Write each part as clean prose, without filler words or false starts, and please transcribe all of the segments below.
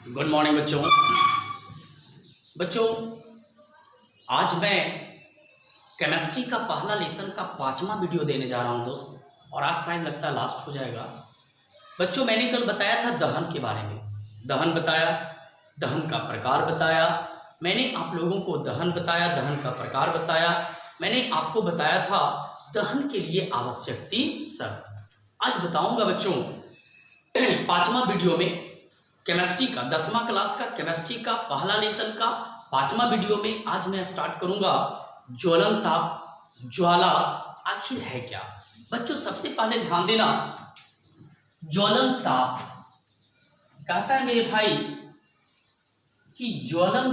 Good morning बच्चों आज मैं केमिस्ट्री का पहला लेसन का 5वां वीडियो देने जा रहा हूं दोस्त। और आज शायद लगता है लास्ट हो जाएगा। बच्चों मैंने कल बताया था दहन के बारे में, दहन बताया, दहन का प्रकार बताया। मैंने आप लोगों को दहन बताया, दहन का प्रकार बताया। मैंने आपको बताया था दहन के लिए आवश्यक 3 शर्त। आज बताऊंगा बच्चों 5वां वीडियो में केमिस्ट्री का 10वां क्लास का केमिस्ट्री का पहला लेसन का 5वां वीडियो में आज मैं स्टार्ट करूंगा ज्वलन ताप, ज्वाला आखिर है क्या। बच्चों सबसे पहले ध्यान देना, ज्वलन ताप कहता है मेरे भाई कि ज्वलन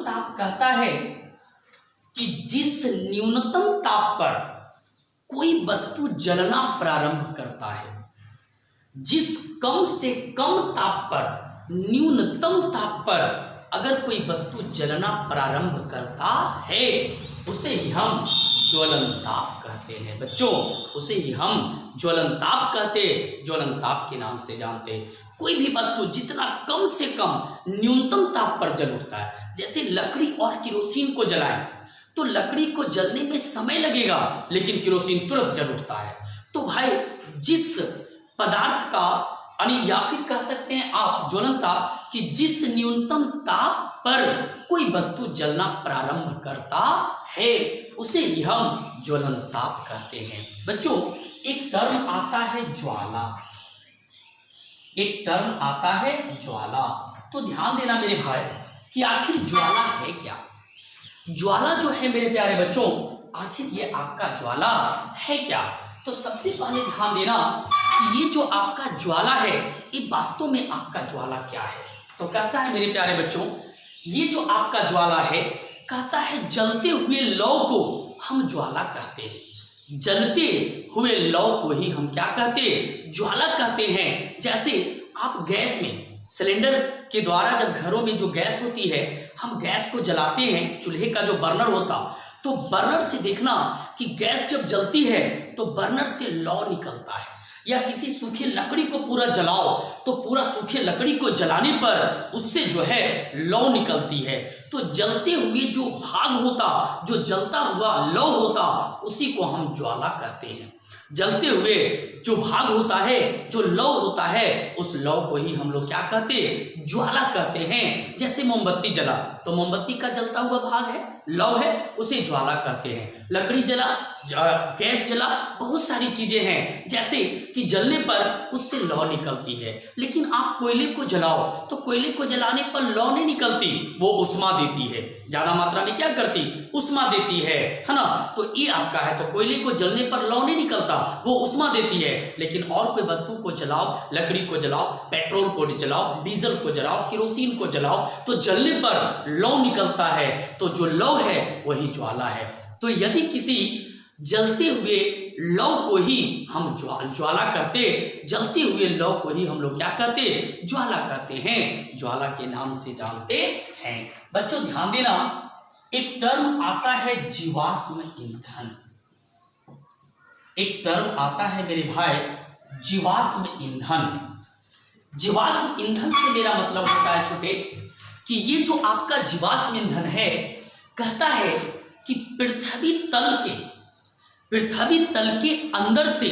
ताप कहता है कि जिस न्यूनतम ताप पर कोई वस्तु जलना प्रारंभ करता है, जिस कम से कम ताप पर, न्यूनतम ताप पर अगर कोई वस्तु जलना प्रारंभ करता है उसे ही हम ज्वलन ताप कहते हैं। बच्चों उसे ही हम ज्वलन ताप कहते, ज्वलन ताप के नाम से जानते। कोई भी वस्तु जितना कम से कम न्यूनतम ताप पर जल उठता है, जैसे लकड़ी और केरोसिन को जलाएं तो लकड़ी को जलने में समय लगेगा लेकिन केरोसिन तुरंत जल उठता है। तो भाई जिस पदार्थ का या फिर कह सकते हैं आप ज्वलन ताप कि जिस न्यूनतम ताप पर कोई वस्तु जलना प्रारंभ करता है उसे ही हम ज्वलन ताप कहते हैं। बच्चों एक टर्म आता है ज्वाला, एक टर्म आता है ज्वाला। तो ध्यान देना मेरे भाई कि आखिर ज्वाला है क्या। ज्वाला जो है मेरे प्यारे बच्चों, आखिर ये आपका ज्वाला है क्या। तो सबसे पहले ध्यान देना कि ये जो आपका ज्वाला है ये वास्तव में आपका ज्वाला क्या है। तो कहता है मेरे प्यारे बच्चों, ये जो आपका ज्वाला है कहता है जलते हुए लौ को हम ज्वाला कहते हैं। जलते हुए लौ को ही हम क्या कहते हैं, ज्वाला कहते हैं। जैसे आप गैस में सिलेंडर के द्वारा जब घरों में जो गैस होती है, हम गैस को जलाते हैं, चूल्हे का जो बर्नर होता, तो बर्नर से देखना कि गैस जब जलती है तो बर्नर से लौ निकलता है। या किसी सूखे लकड़ी को पूरा जलाओ तो पूरा सूखे लकड़ी को जलाने पर उससे जो है लौ निकलती है। तो जलते हुए जो भाग होता, जो जलता हुआ लौ होता, उसी को हम ज्वाला कहते हैं। जलते हुए जो भाग होता है, जो लौ होता है, उस लौ को ही हम लोग क्या कहते हैं, ज्वाला कहते हैं। जैसे मोमबत्ती जला तो मोमबत्ती का जलता हुआ भाग है, लौ है, उसे ज्वाला कहते हैं। लकड़ी जला, गैस जला, बहुत सारी चीजें हैं जैसे कि जलने पर उससे लौ निकलती है। लेकिन आप कोयले को जलाओ तो कोयले को जलाने पर लौ नहीं निकलती, वो उष्मा देती है, ज्यादा मात्रा में क्या करती, उष्मा देती है ना। तो ये आपका है, तो कोयले को जलने पर लौ नहीं निकलता, वो उष्मा देती है। लेकिन और कोई वस्तु को जलाओ, लकड़ी को जलाओ, पेट्रोल को जलाओ, डीजल को जलाओ, केरोसिन को जलाओ तो जलने पर लौ निकलता है। तो जो लौ है वही ज्वाला है। तो यदि किसी जलते हुए लौ को ही हम ज्वाला कहते, जलते हुए लौ को ही हम लोग क्या कहते, ज्वाला कहते हैं, ज्वाला के नाम से जानते हैं। बच्चों ध्यान देना, एक टर्म आता है जीवाश्म ईंधन, एक टर्म आता है मेरे भाई जीवाश्म ईंधन। जीवाश्म ईंधन से मेरा मतलब होता है छोटे कि ये जो आपका जीवाश्म ईंधन है कहता है कि पृथ्वी तल के अंदर से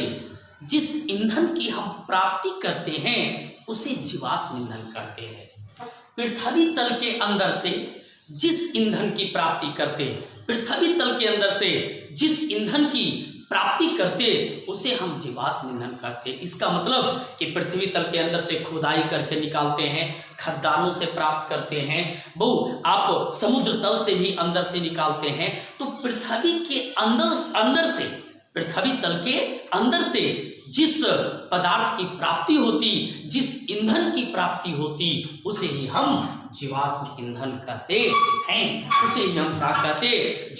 जिस ईंधन की हम प्राप्ति करते हैं उसे जीवाश्म ईंधन कहते हैं। पृथ्वी तल के अंदर से जिस ईंधन की प्राप्ति करते, पृथ्वी तल के अंदर से जिस ईंधन की प्राप्ति करते उसे हम जीवाश्म ईंधन कहते। इसका मतलब कि पृथ्वी तल के अंदर से खुदाई करके निकालते हैं, खदानों से प्राप्त करते हैं, आप समुद्र तल से भी अंदर से निकालते हैं। तो पृथ्वी के अंदर से, पृथ्वी तल के अंदर से जिस पदार्थ की प्राप्ति होती, जिस ईंधन की प्राप्ति होती उसे ही हम जीवाश्म ईंधन कहते हैं। उसे ही हम क्या कहते,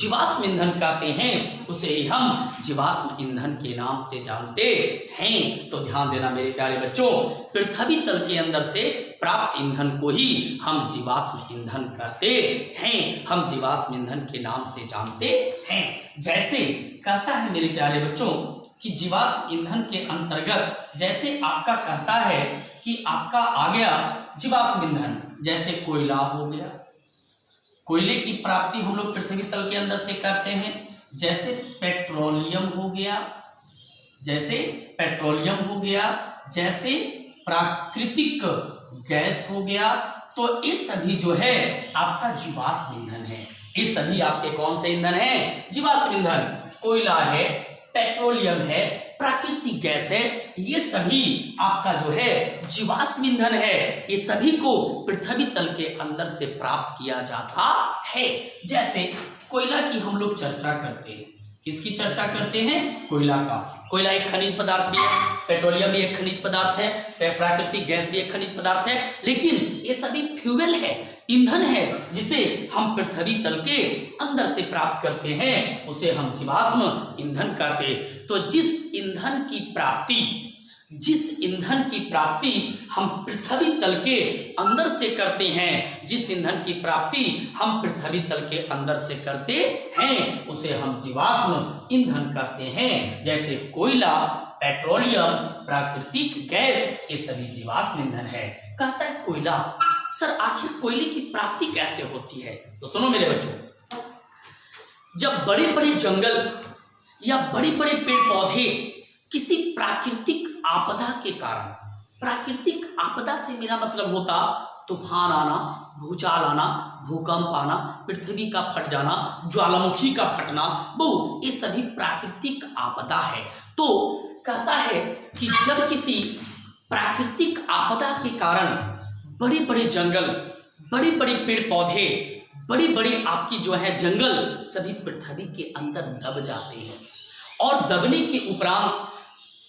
जीवाश्म ईंधन कहते हैं, उसे ही हम जीवाश्म ईंधन के नाम से जानते हैं। तो ध्यान देना मेरे प्यारे बच्चों, पृथ्वी तल के अंदर से प्राप्त ईंधन को ही हम जीवाश्म ईंधन कहते हैं, हम जीवाश्म ईंधन के नाम से जानते हैं। जैसे कहता है मेरे प्यारे बच्चों कि जीवाश्म ईंधन के अंतर्गत जैसे आपका कहता है कि आपका आ गया जीवाश्म ईंधन, जैसे कोयला हो गया, कोयले की प्राप्ति हम लोग पृथ्वी तल के अंदर से करते हैं, जैसे पेट्रोलियम हो गया, जैसे पेट्रोलियम हो गया, जैसे प्राकृतिक गैस हो गया। तो ये सभी जो है आपका जीवाश्म ईंधन है। ये सभी आपके कौन से ईंधन है? जीवाश्म ईंधन। कोयला है, पेट्रोलियम है, प्राकृतिक गैस है, ये सभी आपका जो है जीवाश्म ईंधन है। ये सभी को पृथ्वी तल के अंदर से प्राप्त किया जाता है। जैसे कोयला की हम लोग चर्चा करते हैं, किसकी चर्चा करते हैं? कोयला का। कोयला एक खनिज पदार्थ भी है, पेट्रोलियम भी एक खनिज पदार्थ है, प्राकृतिक गैस भी एक खनिज पदार्थ है, लेकिन ये सभी फ्यूल है, ईंधन है, जिसे हम पृथ्वी तल के अंदर से प्राप्त करते हैं, उसे हम जीवाश्म ईंधन कहते हैं। तो जिस ईंधन की प्राप्ति हम पृथ्वी तल के अंदर से करते हैं, जिस ईंधन की प्राप्ति हम पृथ्वी तल के अंदर से करते हैं, उसे हम जीवाश्म ईंधन कहते हैं। जैसे कोयला, पेट्रोलियम, प्राकृतिक गैस, ये सभी जीवाश्म ईंधन है। कहता है कोयला, सर आखिर कोयले की प्राप्ति कैसे होती है? तो सुनो मेरे बच्चों, जब बड़े बड़े जंगल या बड़े बड़े पेड़ पौधे किसी प्राकृतिक आपदा के कारण, प्राकृतिक आपदा से मेरा मतलब होता तूफान आना, भूचाल आना, भूकंप आना, पृथ्वी का फट जाना, ज्वालामुखी का फटना, वो ये सभी प्राकृतिक आपदा है। तो कहता है कि जब किसी प्राकृतिक आपदा के कारण बड़े बड़े जंगल, बड़े बड़े पेड़ पौधे, बड़ी बड़ी आपकी जो है जंगल सभी पृथ्वी के अंदर दब जाते हैं, और दबने के उपरांत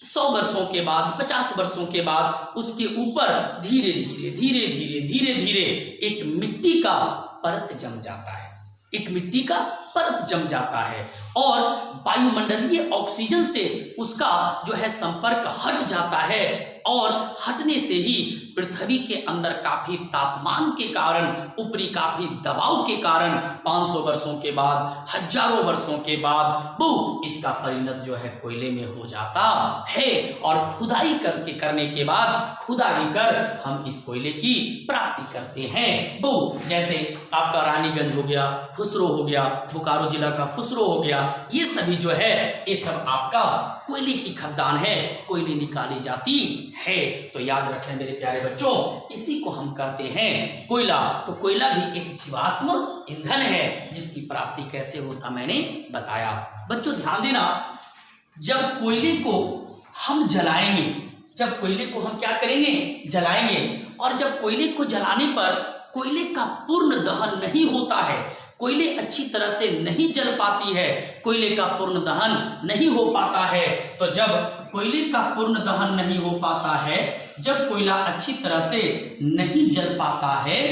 100 वर्षों के बाद, 50 वर्षों के बाद उसके ऊपर धीरे धीरे धीरे धीरे धीरे धीरे एक मिट्टी का परत जम जाता है, एक मिट्टी का परत जम जाता है, और वायुमंडलीय ऑक्सीजन से उसका जो है संपर्क हट जाता है, और हटने से ही पृथ्वी के अंदर काफी तापमान के कारण, ऊपरी काफी दबाव के कारण 500 वर्षों के बाद, हजारों वर्षों के बाद वो इसका परिणत जो है कोयले में हो जाता है, और खुदाई करने के बाद खुदाई कर हम इस कोयले की प्राप्ति करते हैं। वो जैसे आपका रानीगंज हो गया, फुसरो हो गया, बोकारो जिला का फुसरो हो गया, ये सभी जो है ये सब आपका कोयले की खदान है, कोयले निकाली जाती है। तो याद रखें मेरे प्यारे बच्चों, इसी को हम कहते हैं कोयला। तो कोयला भी एक जीवाश्म ईंधन है, जिसकी प्राप्ति कैसे होता मैंने बताया। बच्चों ध्यान देना, जब कोयले को हम जलाएंगे, जब कोयले को हम क्या करेंगे? जलाएंगे, और जब कोयले को जलाने पर कोयले का पूर्ण दहन नहीं होता है, कोयले अच्छी तरह से नहीं जल पाती है, कोयले का पूर्ण दहन नहीं हो पाता है। तो जब कोयले का पूर्ण दहन नहीं हो पाता है, जब कोयला अच्छी तरह से नहीं जल पाता है,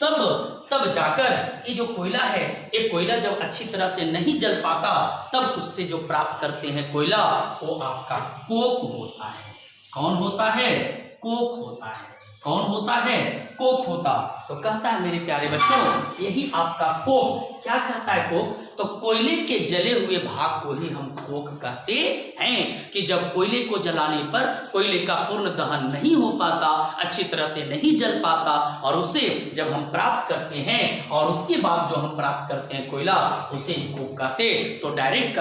तब जाकर ये जो कोयला है, ये कोयला जब अच्छी तरह से नहीं जल पाता, तब उससे जो प्राप्त करते हैं कोयला, वो आपका कोक होता है। कौन होता है? कोक होता है। कौन होता है? कोक होता। तो कहता है मेरे प्यारे बच्चों, यही आपका कोक। क्या कहता है कोक? तो कोयले के जले हुए भाग को ही हम कोक कहते हैं, कि जब कोयले को जलाने पर कोयले का पूर्ण दहन नहीं हो पाता, अच्छी तरह से नहीं जल पाता, और उसे जब हम प्राप्त करते हैं, और उसके बाद जो हम प्राप्त करते हैं कोयला, उसे कोक कहते। तो डायरेक्ट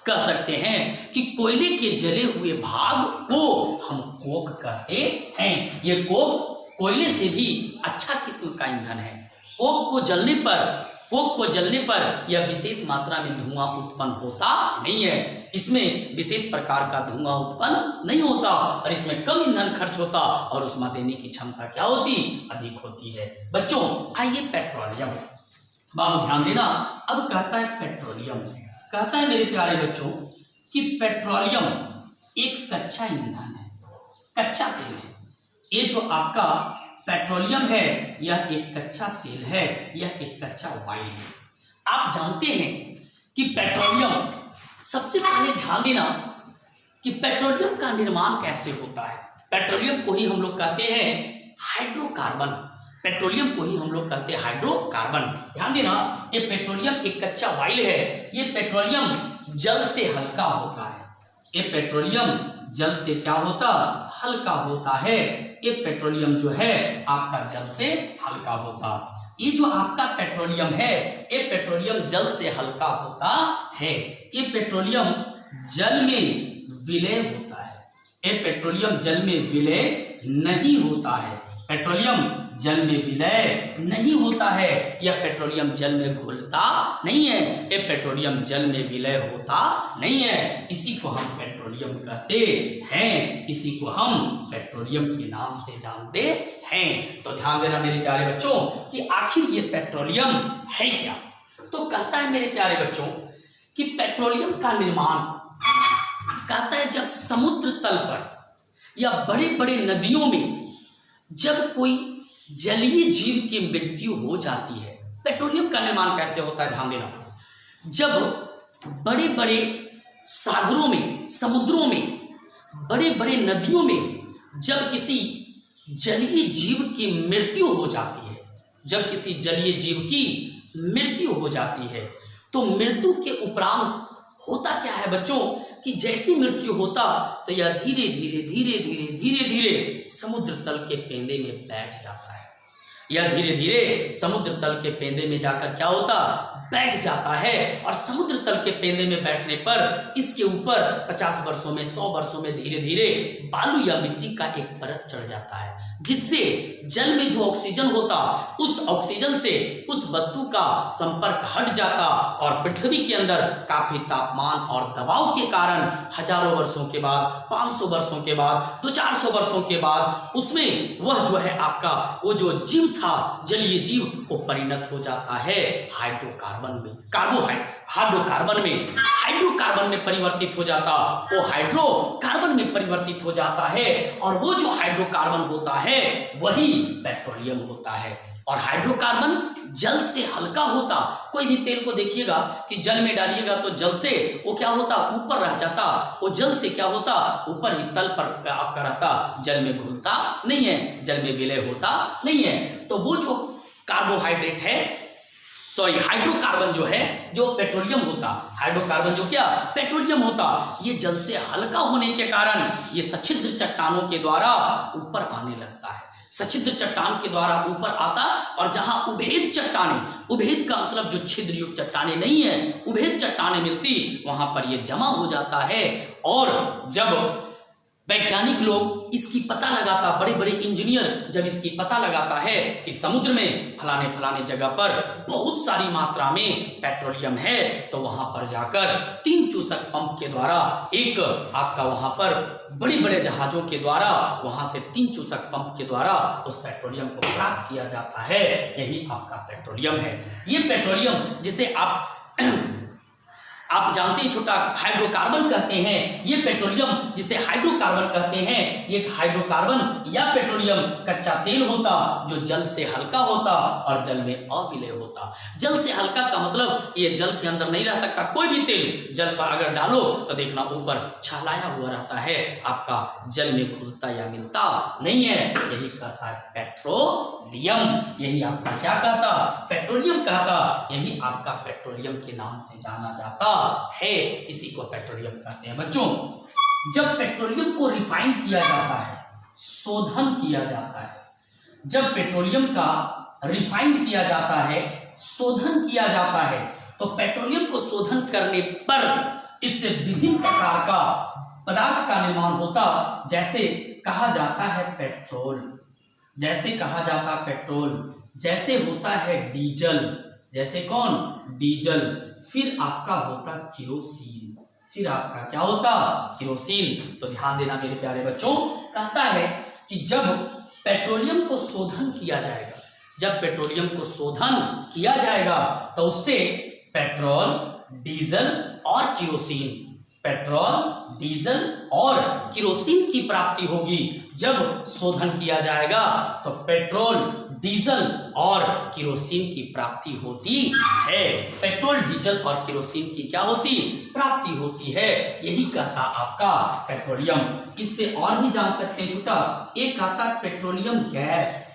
कह सकते हैं कि कोयले के जले हुए भाग को हम कोक कहते हैं। ये कोक कोयले से भी अच्छा किस्म का ईंधन है। कोक को जलने पर यह विशेष मात्रा में धुआं उत्पन्न होता नहीं है, इसमें विशेष प्रकार का धुआं उत्पन्न नहीं होता, और इसमें कम ईंधन खर्च होता, और उसमें देने की क्षमता क्या होती? अधिक होती है। बच्चों आइए पेट्रोलियम, बाबू ध्यान देना। अब कहता है पेट्रोलियम, कहता है मेरे प्यारे बच्चों कि पेट्रोलियम एक कच्चा ईंधन है, कच्चा तेल है। ये जो आपका पेट्रोलियम है, यह एक कच्चा तेल है, यह एक कच्चा ऑयल है। आप जानते हैं कि पेट्रोलियम, सबसे पहले ध्यान देना कि पेट्रोलियम का निर्माण कैसे होता है। पेट्रोलियम को ही हम लोग कहते हैं हाइड्रोकार्बन, पेट्रोलियम को ही हम लोग कहते हैं हाइड्रोकार्बन। ध्यान देना, ये पेट्रोलियम एक कच्चा ऑयल है। ये पेट्रोलियम जल से हल्का होता है, ये पेट्रोलियम जल से क्या होता, हल्का होता है। ये पेट्रोलियम जो है आपका जल से हल्का होता। ये जो आपका पेट्रोलियम है ये पेट्रोलियम जल से हल्का होता है। ये पेट्रोलियम जल में विलय होता है। ये पेट्रोलियम जल में विलय नहीं होता है। पेट्रोलियम जल में विलय नहीं होता है। यह पेट्रोलियम जल में घुलता नहीं है। ये पेट्रोलियम जल में विलय होता नहीं है। इसी को हम पेट्रोलियम कहते हैं। इसी को हम पेट्रोलियम के नाम से जानते हैं। तो ध्यान देना मेरे प्यारे बच्चों कि आखिर ये पेट्रोलियम है क्या। तो कहता है मेरे प्यारे बच्चों कि पेट्रोलियम का निर्माण कहता है जब समुद्र तल पर या बड़े बड़े नदियों में जब कोई जलीय जीव की मृत्यु हो जाती है। पेट्रोलियम का निर्माण कैसे होता है, ध्यान देना। जब बड़े बड़े सागरों में, समुद्रों में, बड़े बड़े नदियों में जब किसी जलीय जीव की मृत्यु हो जाती है, जब किसी जलीय जीव की मृत्यु हो जाती है तो मृत्यु के उपरांत होता क्या है बच्चों कि जैसी मृत्यु होता तो यह धीरे धीरे धीरे धीरे धीरे धीरे समुद्र तल के पेंदे में बैठ जाता है। यह धीरे धीरे समुद्र तल के पेंदे में जाकर क्या होता, बैठ जाता है। और समुद्र तल के पेंदे में बैठने पर इसके ऊपर 50 वर्षों में, 100 वर्षों में धीरे धीरे बालू या मिट्टी का एक परत चढ़ जाता है, जिससे जल में जो ऑक्सीजन होता उस ऑक्सीजन से उस वस्तु का संपर्क हट जाता और पृथ्वी के अंदर काफी तापमान और दबाव के कारण हजारों वर्षों के बाद, 500 वर्षों के बाद, 200-400 वर्षों के बाद उसमें वह जो है आपका वो जो जीव था, जलीय जीव, वो परिणत हो जाता है हाइड्रोकार्बन में, हाइड्रोकार्बन में परिवर्तित हो जाता। वो हाइड्रोकार्बन में परिवर्तित हो जाता है और वो जो हाइड्रोकार्बन होता है वही पेट्रोलियम होता है। और हाइड्रोकार्बन जल से हल्का होता। कोई भी तेल को देखिएगा कि जल में डालिएगा तो जल से वो क्या होता, ऊपर रह जाता। वो जल से क्या होता, ऊपर ही तल पर आपका रहता, जल में घुलता नहीं है, जल में विलय होता नहीं है। तो वो जो कार्बोहाइड्रेट है, सॉरी हाइड्रोकार्बन जो है, जो पेट्रोलियम होता, हाइड्रोकार्बन जो क्या पेट्रोलियम होता, ये जल से हल्का होने के कारण ये सच्छिद्र चट्टानों के द्वारा ऊपर आने लगता है। सच्छिद्र चट्टान के द्वारा ऊपर आता और जहां उभेद चट्टाने, उभेद का मतलब जो छिद्र युक्त चट्टाने नहीं है, उभेद चट्टाने मिलती, वहां पर ये जमा हो जाता है। और जब वैज्ञानिक लोग इसकी पता लगाता, बड़े बड़े इंजीनियर जब इसकी पता लगाता है कि समुद्र में फलाने जगह पर बहुत सारी मात्रा में पेट्रोलियम है, तो वहां पर जाकर 3 चूसक पंप के द्वारा एक आपका वहां पर बड़े बड़े जहाजों के द्वारा वहां से 3 चूसक पंप के द्वारा उस पेट्रोलियम को प्राप्त किया जाता है। यही आपका पेट्रोलियम है। ये पेट्रोलियम जिसे आप जानते हैं छोटा हाइड्रोकार्बन कहते हैं। ये पेट्रोलियम जिसे हाइड्रोकार्बन कहते हैं, ये हाइड्रोकार्बन या पेट्रोलियम कच्चा तेल होता जो जल से हल्का होता और जल में अविलय होता। जल से हल्का का मतलब ये जल के अंदर नहीं रह सकता। कोई भी तेल जल पर अगर डालो तो देखना ऊपर छलाया हुआ रहता है, आपका जल में घुलता या मिलता नहीं है। यही कहता है पेट्रोलियम। यही आपका क्या कहता, पेट्रोलियम कहता। यही आपका पेट्रोलियम के नाम से जाना जाता है। इसी को पेट्रोलियम कहते हैं। बच्चों जब पेट्रोलियम को रिफाइन किया जाता है, शोधन किया जाता है, जब पेट्रोलियम का रिफाइंड किया जाता है, शोधन किया जाता है, तो पेट्रोलियम को शोधन करने पर इससे विभिन्न प्रकार का पदार्थ का निर्माण होता। जैसे कहा जाता है पेट्रोल, जैसे कहा जाता पेट्रोल, जैसे होता है डीजल, जैसे कौन, डीजल। फिर आपका होता केरोसिन, फिर आपका क्या होता, केरोसिन। तो ध्यान देना मेरे प्यारे बच्चों, कहता है कि जब पेट्रोलियम को शोधन किया जाएगा, जब पेट्रोलियम को शोधन किया जाएगा तो उससे पेट्रोल, डीजल और केरोसिन, पेट्रोल, डीजल और केरोसिन की प्राप्ति होगी। जब शोधन किया जाएगा तो पेट्रोल, डीजल और केरोसिन की प्राप्ति होती है। पेट्रोल, डीजल और केरोसिन की क्या होती, प्राप्ति होती है। यही कहता आपका पेट्रोलियम। इससे और भी जान सकते हैं छोटा, एक आता है पेट्रोलियम गैस,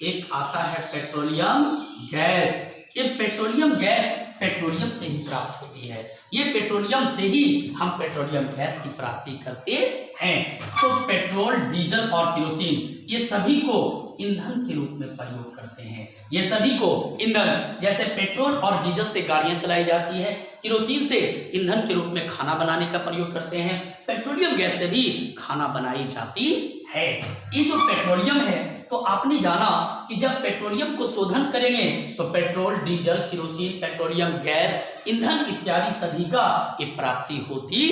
एक आता है पेट्रोलियम गैस। ये पेट्रोलियम गैस पेट्रोलियम से ही प्राप्त होती है। ये पेट्रोलियम से ही हम पेट्रोलियम गैस की प्राप्ति करते हैं। तो पेट्रोल, डीजल और केरोसिन ये सभी को ईंधन के रूप में प्रयोग करते हैं। ये सभी को ईंधन, जैसे पेट्रोल और डीजल से गाड़ियां चलाई जाती है, केरोसिन से ईंधन के रूप में खाना बनाने का प्रयोग करते हैं, पेट्रोलियम गैस से भी खाना बनाई जाती है। ये जो पेट्रोलियम है, तो आपने जाना कि जब पेट्रोलियम को शोधन करेंगे तो petrol, diesel, kerosene, petroleum gas, ईंधन इत्यादि सभी का ये प्राप्ति होती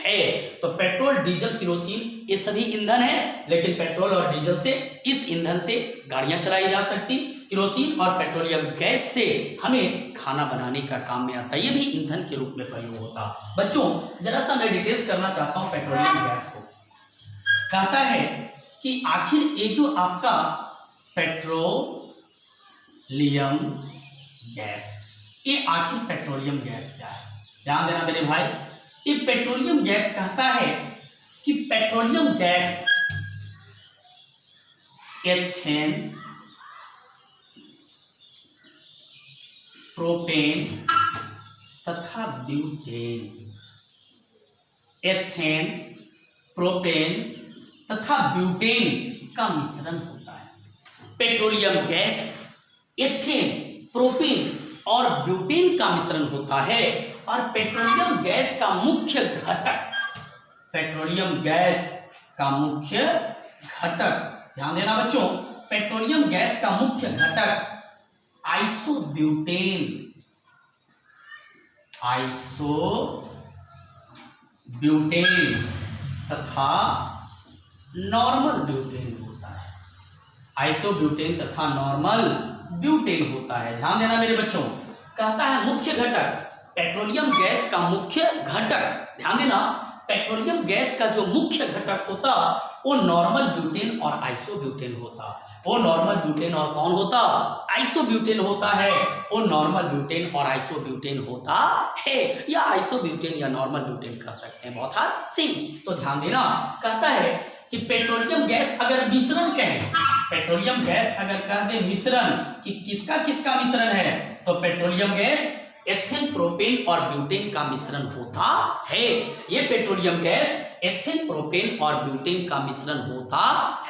है। तो पेट्रोल, डीजल, केरोसिन ये सभी ईंधन है, लेकिन पेट्रोल और डीजल से, इस ईंधन से गाड़ियां चलाई जा सकती, केरोसिन और पेट्रोलियम गैस से हमें खाना बनाने का काम में आता है। ये भी ईंधन के रूप में प्रयोग होता। बच्चों जरा सा मैं डिटेल्स करना चाहता हूं पेट्रोलियम गैस को। कहता है कि आखिर ये जो आपका पेट्रोलियम गैस, ये आखिर पेट्रोलियम गैस क्या है? ध्यान देना मेरे भाई, ये पेट्रोलियम गैस कहता है कि पेट्रोलियम गैस एथेन, प्रोपेन तथा ब्यूटेन, एथेन, प्रोपेन तथा ब्यूटेन का मिश्रण होता है। पेट्रोलियम गैस एथेन, प्रोपेन और ब्यूटेन का मिश्रण होता है। और पेट्रोलियम गैस का मुख्य घटक, पेट्रोलियम गैस का मुख्य घटक, ध्यान देना बच्चों, पेट्रोलियम गैस का मुख्य घटक आइसोब्यूटेन, आइसोब्यूटेन तथा नॉर्मल ब्यूटेन होता है। आइसोब्यूटेन तथा नॉर्मल ब्यूटेन होता है। ध्यान देना मेरे बच्चों, कहता है मुख्य घटक, पेट्रोलियम गैस का मुख्य घटक, ध्यान देना, पेट्रोलियम गैस का जो मुख्य घटक होता वो नॉर्मल ब्यूटेन और आइसोब्यूटेन होता। वो नॉर्मल ब्यूटेन और कौन होता? आइसोब्यूटेन होता है। वो नॉर्मल ब्यूटेन और आइसोब्यूटेन होता है, या आइसोब्यूटेन या नॉर्मल ब्यूटेन कह सकते हैं, बहुत सिंपल। तो ध्यान देना, कहता है कि पेट्रोलियम गैस अगर मिश्रण कहें, पेट्रोलियम गैस अगर कह दे मिश्रण कि किसका किसका मिश्रण है, तो पेट्रोलियम गैस एथेन, प्रोपेन और ब्यूटेन का मिश्रण होता है। ये पेट्रोलियम गैस एथेन, प्रोपेन और ब्यूटेन का मिश्रण होता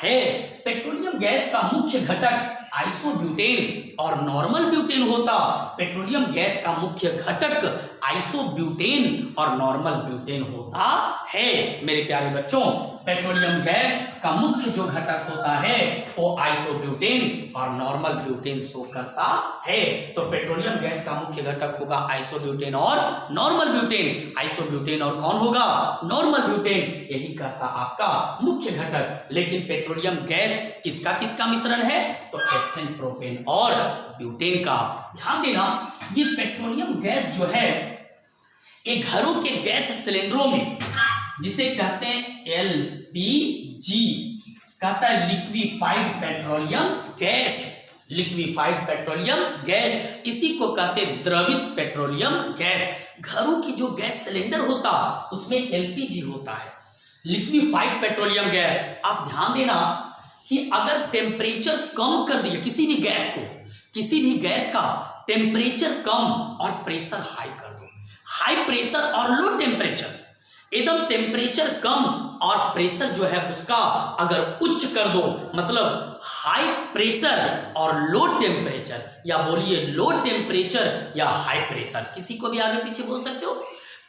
है। पेट्रोलियम गैस का मुख्य घटक आइसोब्यूटेन और नॉर्मल ब्यूटेन होता। पेट्रोलियम गैस का मुख्य घटक आइसोब्यूटेन और नॉर्मल ब्यूटेन होता है। मेरे प्यारे बच्चों, पेट्रोलियम गैस का मुख्य जो घटक होता है वो आइसोब्यूटेन और नॉर्मल ब्यूटेन शो करता है। तो पेट्रोलियम गैस का मुख्य घटक होगा आइसोब्यूटेन और नॉर्मल ब्यूटेन। आइसोब्यूटेन और कौन होगा? नॉर्मल ब्यूटेन, यही कहता आपका मुख्य घटक। लेकिन पेट्रोलियम गैस किसका किसका मिश्रण है? तो एथेन, प्रोपेन और ब्यूटेन का। ध्यान देना, ये पेट्रोलियम गैस जो है ये घरों के गैस सिलेंडरों में, जिसे कहते हैं एलपीजी, कहता है liquefied petroleum gas, liquefied petroleum gas, इसी को कहते हैं द्रवित पेट्रोलियम गैस। घरों की जो गैस सिलेंडर होता उसमें एलपीजी होता है, लिक्विफाइड पेट्रोलियम गैस। आप ध्यान देना कि अगर टेम्परेचर कम कर दिया किसी भी गैस को, किसी भी गैस का टेम्परेचर कम और प्रेशर हाई कर दो, हाई प्रेशर और लो टेम्परेचर, एकदम टेम्परेचर कम और प्रेशर जो है उसका अगर उच्च कर दो, मतलब हाई प्रेशर और लो टेम्परेचर, या बोलिए लो टेम्परेचर या हाई प्रेशर, किसी को भी आगे पीछे बोल सकते हो।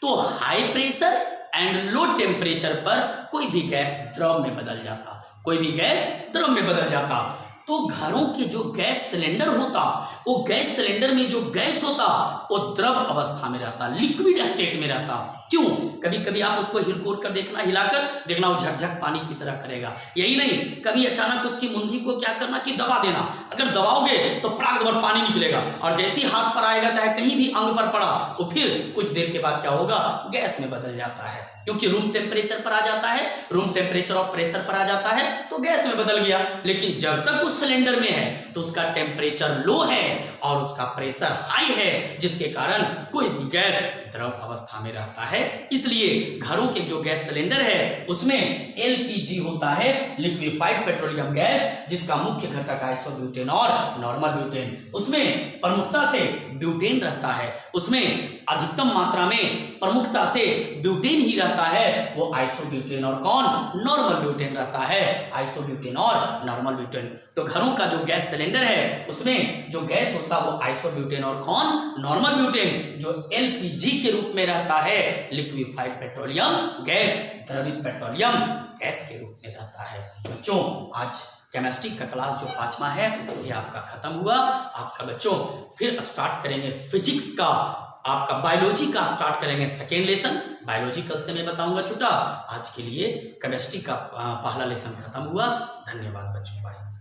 तो high pressure and low temperature पर कोई भी गैस द्रव में बदल जाता, कोई भी गैस द्रव में बदल जाता। तो घरों के जो गैस सिलेंडर होता, वो गैस सिलेंडर में जो गैस होता वो द्रव अवस्था में रहता, लिक्विड स्टेट में रहता। क्यों? कभी कभी आप उसको हिलकोर कर देखना, हिलाकर देखना, वो झकझक पानी की तरह करेगा। यही नहीं, कभी अचानक उसकी मुंडी को क्या करना कि दबा देना, अगर दबाओगे तो पड़ाक दबाकर पानी निकलेगा, और जैसे ही हाथ पर आएगा चाहे कहीं भी अंग पर पड़ा तो फिर कुछ देर के बाद क्या होगा? गैस में बदल जाता है, क्योंकि रूम टेम्परेचर पर आ जाता है, रूम टेम्परेचर और प्रेशर पर आ जाता है तो गैस में बदल गया। लेकिन जब तक उस सिलेंडर में है तो उसका टेम्परेचर लो है, और उसका प्रेशर हाई है, जिसके कारण कोई भी गैस द्रव अवस्था में रहता है। इसलिए घरों के जो गैस सिलेंडर है उसमें एलपीजी होता है, लिक्विफाइड पेट्रोलियम गैस, जिसका मुख्य घटक आइसोब्यूटेन और नॉर्मल ब्यूटेन। उसमें प्रमुखता से ब्यूटेन रहता है, उसमें अधिकतम मात्रा में प्रमुखता से ब्यूटेन ही रहता है, वो आइसोब्यूटेन और कौन, नॉर्मल ब्यूटेन रहता है, आइसोब्यूटेन और नॉर्मल ब्यूटेन। तो घरों का जो गैस सिलेंडर है उसमें जो गैस होता है वो आइसोब्यूटेन और कौन, नॉर्मल ब्यूटेन। जो एलपीजी के रूप में रहता है, लिक्विफाइड पेट्रोलियम गैस, द्रवित पेट्रोलियम गैस के रूप में रहता है। बच्चों, आज केमिस्ट्री का क्लास जो 5वां है ये आपका खत्म हुआ। आपका बच्चों फिर स्टार्ट करेंगे फिजिक्स का, आपका बायोलॉजी का स्टार्ट करेंगे सेकेंड लेसन। बायोलॉजी कल से मैं बताऊंगा छुटा। आज के लिए केमिस्ट्री का पहला लेसन खत्म हुआ। धन्यवाद बच्चों, बाय।